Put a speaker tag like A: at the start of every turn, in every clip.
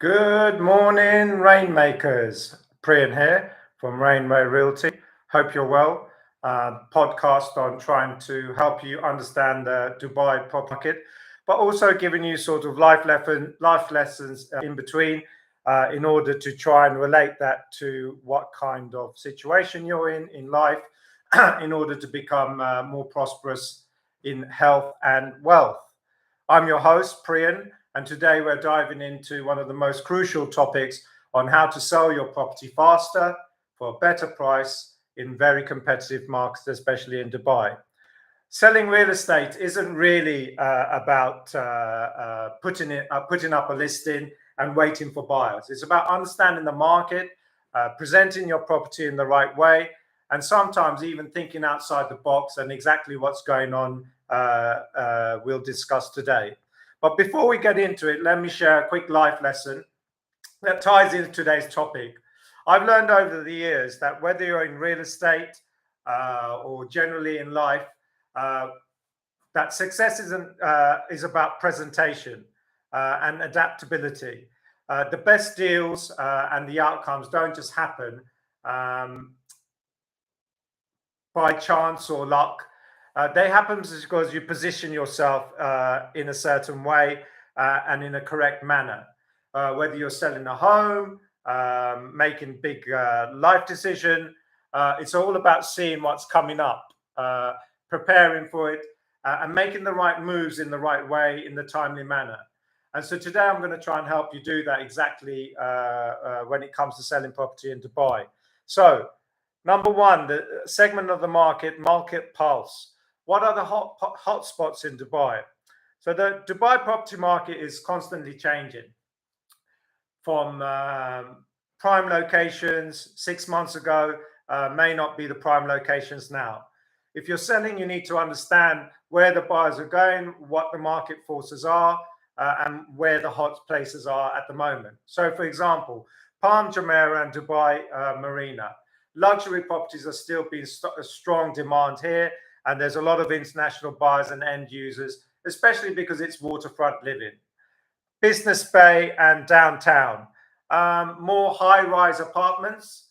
A: Good morning, Rainmakers. Priyan here from Rainway Realty. Hope you're well. Podcast on trying to help you understand the Dubai property market, but also giving you sort of life lessons in between, in order to try and relate that to what kind of situation you're in life, in order to become more prosperous in health and wealth. I'm your host, Priyan, and today we're diving into one of the most crucial topics on how to sell your property faster for a better price in very competitive markets, especially in Dubai. Selling real estate isn't really about putting up a listing and waiting for buyers. It's about understanding the market, presenting your property in the right way, and sometimes even thinking outside the box and exactly what's going on. We'll discuss today. But before we get into it, let me share a quick life lesson that ties into today's topic. I've learned over the years that whether you're in real estate or generally in life, uh, that success is about presentation and adaptability. The best deals and the outcomes don't just happen um, by chance or luck. They happen because you position yourself in a certain way and in a correct manner. Whether you're selling a home, making big life decision, it's all about seeing what's coming up, preparing for it, and making the right moves in the right way in the timely manner. And so today I'm going to try and help you do that exactly when it comes to selling property in Dubai. So number one, the segment of the market pulse. What are the hot spots in Dubai? So the Dubai property market is constantly changing from prime locations 6 months ago may not be the prime locations now. If you're selling, you need to understand where the buyers are going, what the market forces are, and where the hot places are at the moment. So, for example, Palm Jumeirah and Dubai Marina. Luxury properties are still being a strong demand here, and there's a lot of international buyers and end users, especially because it's waterfront living. Business Bay and downtown, more high-rise apartments,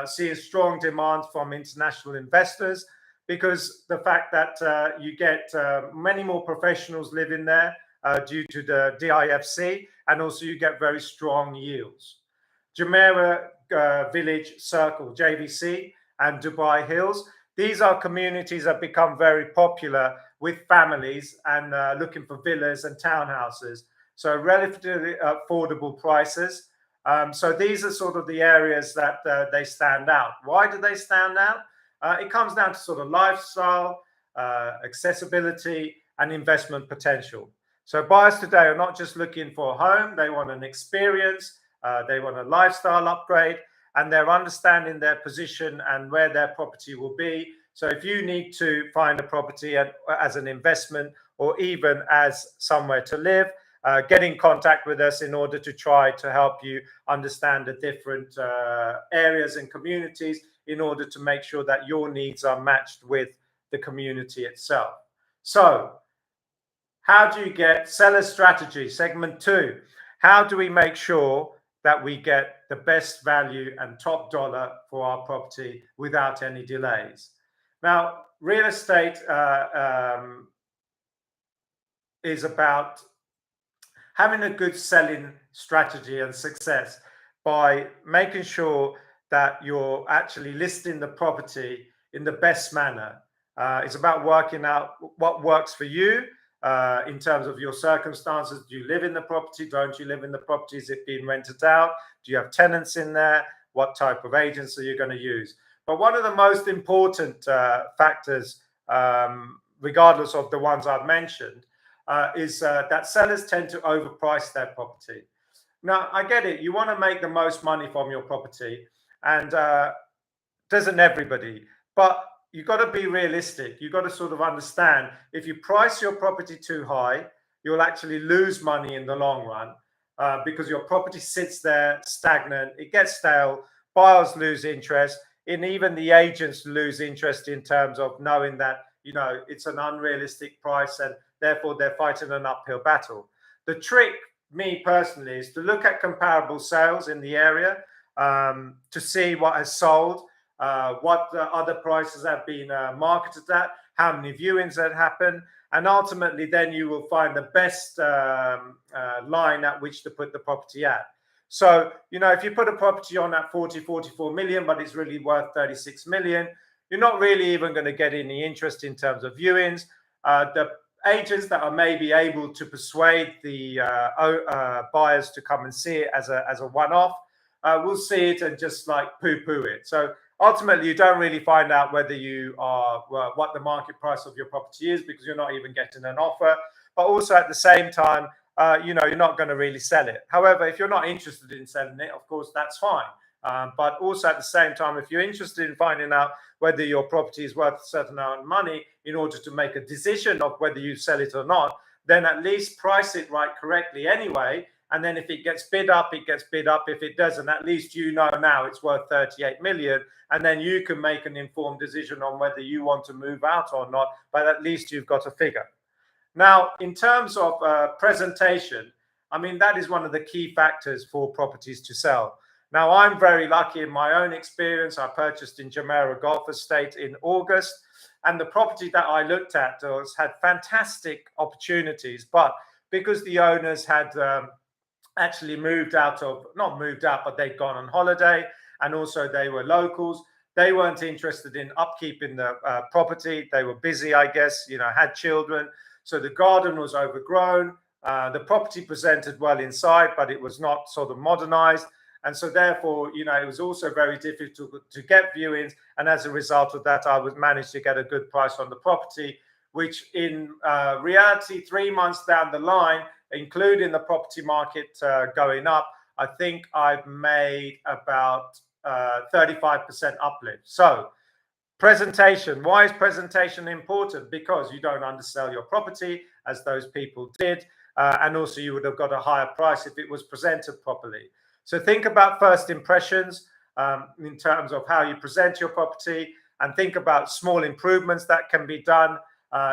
A: seeing strong demand from international investors because the fact that you get many more professionals living there due to the DIFC, and also you get very strong yields. Jumeirah Village Circle, JVC, and Dubai Hills. These are communities that become very popular with families and looking for villas and townhouses. So relatively affordable prices. So these are sort of the areas that they stand out. Why do they stand out? It comes down to sort of lifestyle, accessibility, and investment potential. So buyers today are not just looking for a home, they want an experience, they want a lifestyle upgrade, and they're understanding their position and where their property will be. So if you need to find a property as an investment or even as somewhere to live, get in contact with us in order to try to help you understand the different areas and communities in order to make sure that your needs are matched with the community itself. So how do you get seller strategy? Segment two, how do we make sure that we get the best value and top dollar for our property without any delays? Now, real estate is about having a good selling strategy and success by making sure that you're actually listing the property in the best manner. It's about working out what works for you in terms of your circumstances. Do you live in the property? Don't you live in the property? Is it being rented out? Do you have tenants in there? What type of agents are you going to use? But one of the most important factors, regardless of the ones I've mentioned, is that sellers tend to overprice their property. Now, I get it. You want to make the most money from your property, and doesn't everybody? But you've got to be realistic. You've got to sort of understand if you price your property too high, you'll actually lose money in the long run because your property sits there stagnant. It gets stale. Buyers lose interest, and even the agents lose interest in terms of knowing that it's an unrealistic price and therefore they're fighting an uphill battle. The trick me personally, is to look at comparable sales in the area, to see what has sold, what other prices have been marketed at, how many viewings that happen, and ultimately then you will find the best line at which to put the property at. So, you know, if you put a property on at 44 million, but it's really worth 36 million, you're not really even going to get any interest in terms of viewings. The agents that are maybe able to persuade the buyers to come and see it as a one-off will see it and just like poo-poo it. So ultimately, you don't really find out whether you are what the market price of your property is, because you're not even getting an offer. But also at the same time, you know, you're not going to really sell it. However, if you're not interested in selling it, of course, that's fine. But also at the same time, if you're interested in finding out whether your property is worth a certain amount of money in order to make a decision of whether you sell it or not, then at least price it right correctly anyway. And then if it gets bid up, it gets bid up. If it doesn't, at least you know now it's worth 38 million. And then you can make an informed decision on whether you want to move out or not. But at least you've got a figure. Now, in terms of presentation, I mean, that is one of the key factors for properties to sell. Now, I'm very lucky in my own experience. I purchased in Jumeirah Golf Estate in August, and the property that I looked at had fantastic opportunities, but because the owners had actually not moved out, but they'd gone on holiday, and also they were locals, they weren't interested in upkeeping the property. They were busy, I guess, you know, had children. So the garden was overgrown. The property presented well inside, but it was not sort of modernized. And so therefore, you know, it was also very difficult to get viewings. And as a result of that, I would manage to get a good price on the property, which in reality, 3 months down the line, including the property market going up, I think I've made about 35% uplift. So presentation. Why is presentation important? Because you don't undersell your property, as those people did. And also you would have got a higher price if it was presented properly. So think about first impressions in terms of how you present your property, and think about small improvements that can be done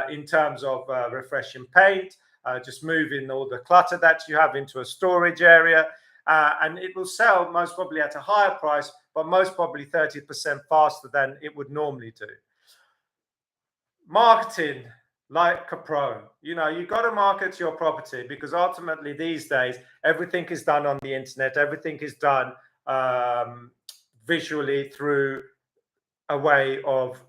A: in terms of refreshing paint, just moving all the clutter that you have into a storage area. And it will sell most probably at a higher price, but most probably 30% faster than it would normally do. Marketing like a pro. You know, you've got to market your property, because ultimately these days, everything is done on the internet. Everything is done visually through a way of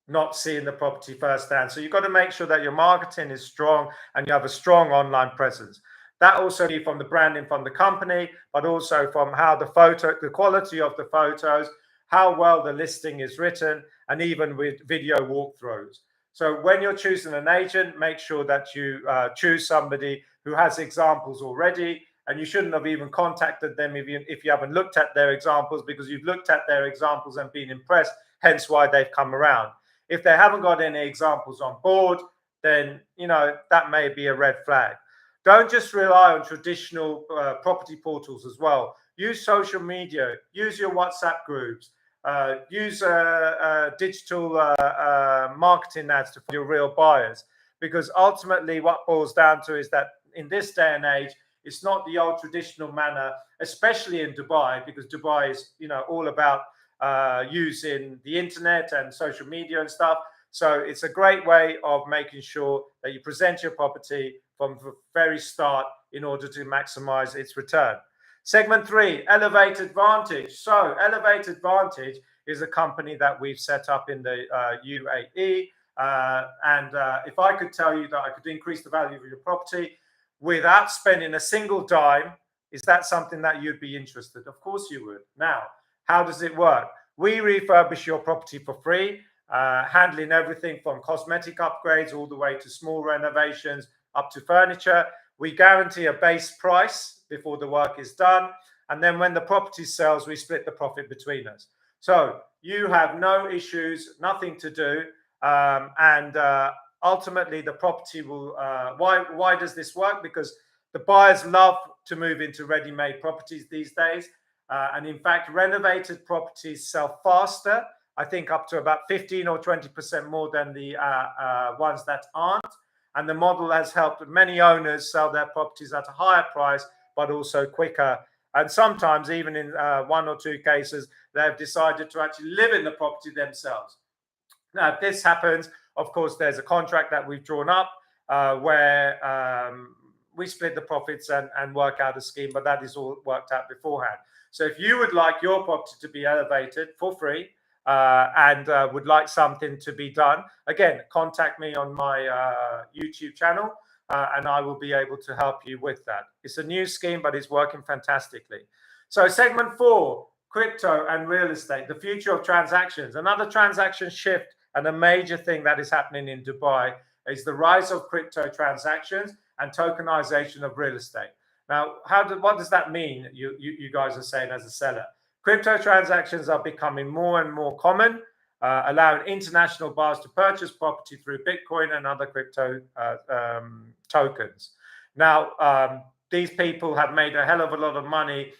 A: not seeing the property firsthand. So you've got to make sure that your marketing is strong and you have a strong online presence. That also be from the branding from the company, but also from how the quality of the photos, how well the listing is written, and even with video walkthroughs. So when you're choosing an agent, make sure that you choose somebody who has examples already, and you shouldn't have even contacted them if you haven't looked at their examples, because you've looked at their examples and been impressed, hence why they've come around. If they haven't got any examples on board, then, you know, that may be a red flag. Don't just rely on traditional property portals as well. Use social media, use your WhatsApp groups, use digital marketing ads to find your real buyers. Because ultimately what boils down to is that in this day and age, it's not the old traditional manner, especially in Dubai, because Dubai is, you know, all about using the internet and social media and stuff. So it's a great way of making sure that you present your property from the very start in order to maximize its return. Segment 3, Elevated Vantage. So Elevated Vantage is a company that we've set up in the UAE. And if I could tell you that I could increase the value of your property without spending a single dime, is that something that you'd be interested? Of course you would. Now, how does it work? We refurbish your property for free, handling everything from cosmetic upgrades all the way to small renovations up to furniture. We guarantee a base price before the work is done. And then when the property sells, we split the profit between us. So you have no issues, nothing to do. Ultimately, the property will... Why does this work? Because the buyers love to move into ready-made properties these days. And in fact, renovated properties sell faster, I think up to about 15 or 20% more than the ones that aren't. And the model has helped many owners sell their properties at a higher price but also quicker. And sometimes, even in 1 or 2 cases, they've decided to actually live in the property themselves. Now, if this happens, of course, there's a contract that we've drawn up where we split the profits and work out a scheme, but that is all worked out beforehand. So if you would like your property to be elevated for free and would like something to be done, again, contact me on my YouTube channel and I will be able to help you with that. It's a new scheme, but it's working fantastically. So segment 4, crypto and real estate, the future of transactions. Another transaction shift and a major thing that is happening in Dubai is the rise of crypto transactions and tokenization of real estate. Now, what does that mean? You guys are saying as a seller, crypto transactions are becoming more and more common, allowing international buyers to purchase property through Bitcoin and other crypto tokens. Now, these people have made a hell of a lot of money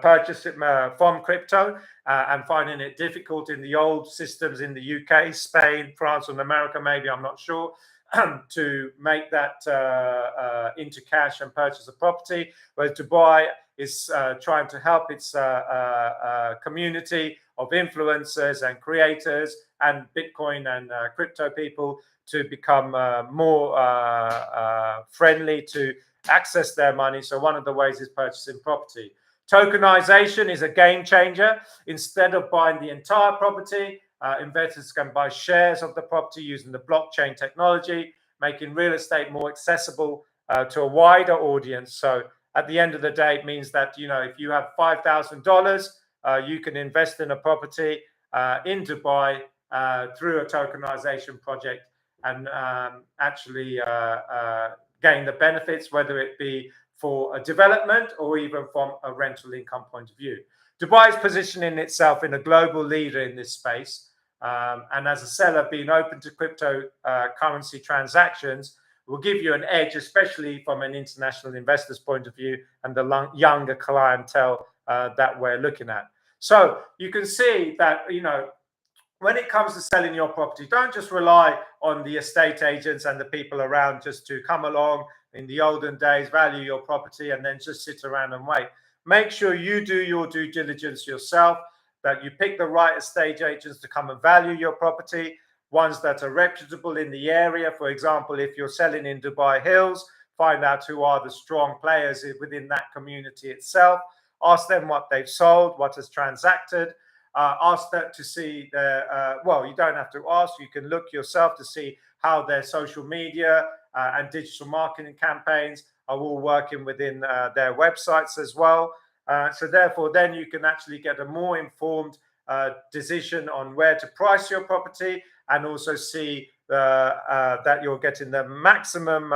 A: purchasing from crypto and finding it difficult in the old systems in the UK, Spain, France, and America, maybe, I'm not sure, to make that into cash and purchase a property. Whereas Dubai is trying to help its community of influencers and creators and Bitcoin and crypto people to become more friendly to access their money. So one of the ways is purchasing property. Tokenization is a game changer. Instead of buying the entire property, investors can buy shares of the property using the blockchain technology, making real estate more accessible to a wider audience. So at the end of the day, it means that, you know, if you have $5,000, you can invest in a property in Dubai through a tokenization project and actually gain the benefits, whether it be for a development or even from a rental income point of view. Dubai is positioning itself in a global leader in this space. And as a seller, being open to cryptocurrency transactions will give you an edge, especially from an international investor's point of view and the younger clientele that we're looking at. So you can see that, you know, when it comes to selling your property, don't just rely on the estate agents and the people around just to come along in the olden days, value your property, and then just sit around and wait. Make sure you do your due diligence yourself, that you pick the right estate agents to come and value your property, ones that are reputable in the area. For example, if you're selling in Dubai Hills, find out who are the strong players within that community itself. Ask them what they've sold, what has transacted. Ask that to see their, well, you don't have to ask, you can look yourself to see how their social media and digital marketing campaigns are all working within their websites as well. So therefore, then you can actually get a more informed decision on where to price your property and also see that you're getting the maximum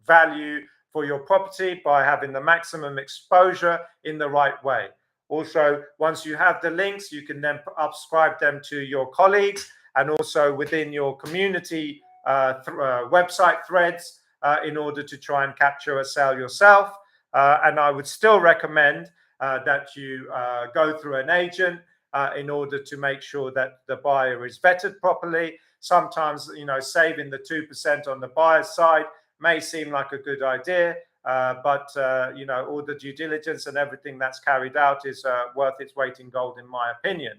A: value for your property by having the maximum exposure in the right way. Also, once you have the links, you can then subscribe them to your colleagues and also within your community website threads in order to try and capture a sale yourself. And I would still recommend that you go through an agent in order to make sure that the buyer is vetted properly. Sometimes, you know, saving the 2% on the buyer's side may seem like a good idea, but you know, all the due diligence and everything that's carried out is worth its weight in gold, in my opinion.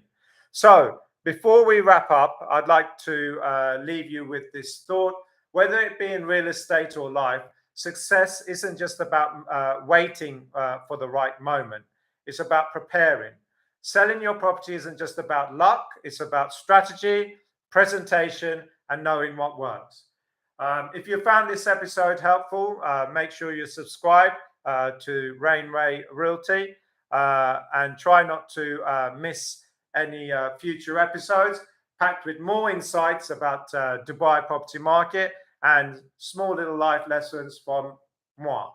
A: So before we wrap up, I'd like to leave you with this thought: whether it be in real estate or life, success isn't just about waiting for the right moment. It's about preparing. Selling your property isn't just about luck. It's about strategy, presentation, and knowing what works. If you found this episode helpful, make sure you subscribe to Rain Ray Realty and try not to miss any future episodes packed with more insights about Dubai property market and small little life lessons from moi.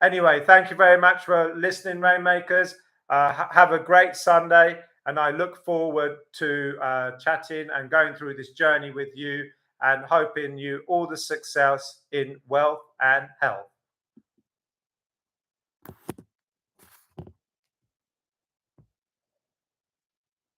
A: Anyway, thank you very much for listening, Rainmakers. Have a great Sunday, and I look forward to chatting and going through this journey with you and hoping you all the success in wealth and health.